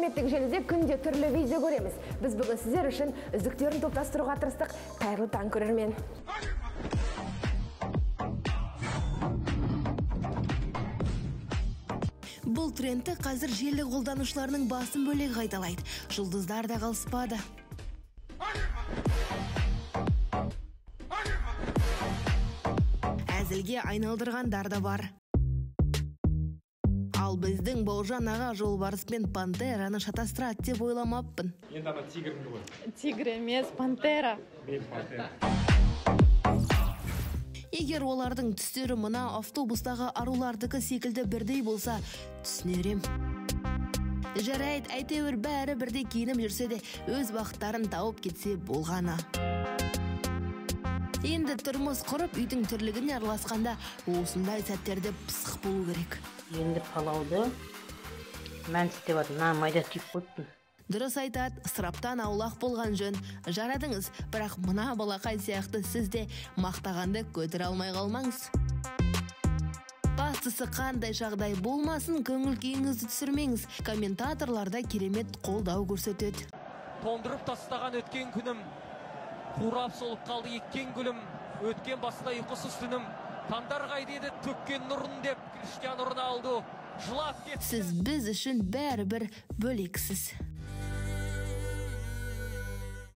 әлеуметтік желіде күнде түрлі видео көреміз. Біз бүгін сіздер үшін үздіктерін топтастыруға тырыстық. Қайырлы таң көрермен. Бұл трендті қазір желі қолданушыларының басым бөлігі қайталайды. Жұлдыздар да қалыспады. Әзілге айналдырғандар да бар. Ал біздің Бауыржан аға жолбарыс пен пантераны шатастырады деп ойламаппын. Енді ана тигріңді ғой. Тигр емес, пантера. Мен пантера. Егер олардың түстері мына автобустағы арулардығы секілді бірдей болса, түсінерем. Жарайды, әйтеуір бәрі бірдей киініп жүрсе де, өз бақыттарын тауып кетсе болғаны. Енді тұрмыс құрып, үйдің түрлігіне араласқанда, осындай сәттерде пысық болу керек. Енді палауды мән істеп атым, майда түйіп қойыппын. Дұрыс айтады, ысыраптан аулақ болған жөн. Жарадыңыз, бірақ мына балақай сияқты сіз де мақтағанды көтіре алмай қалмаңыз. Бастысы қандай жағдай болмасын, көңіл күйіңізді түсірмеңіз. Комментаторларда керемет қолдау көрсетеді. Тондырып тастаған өткен күнім, қурап солып қалды еккен гүлім, өткен басында ұйқысыз түнім, таңдар қайда еді төккен нұрын деп Криштиану Роналду жылап кетті. Сіз біз үшін бәрібір бөлексіз.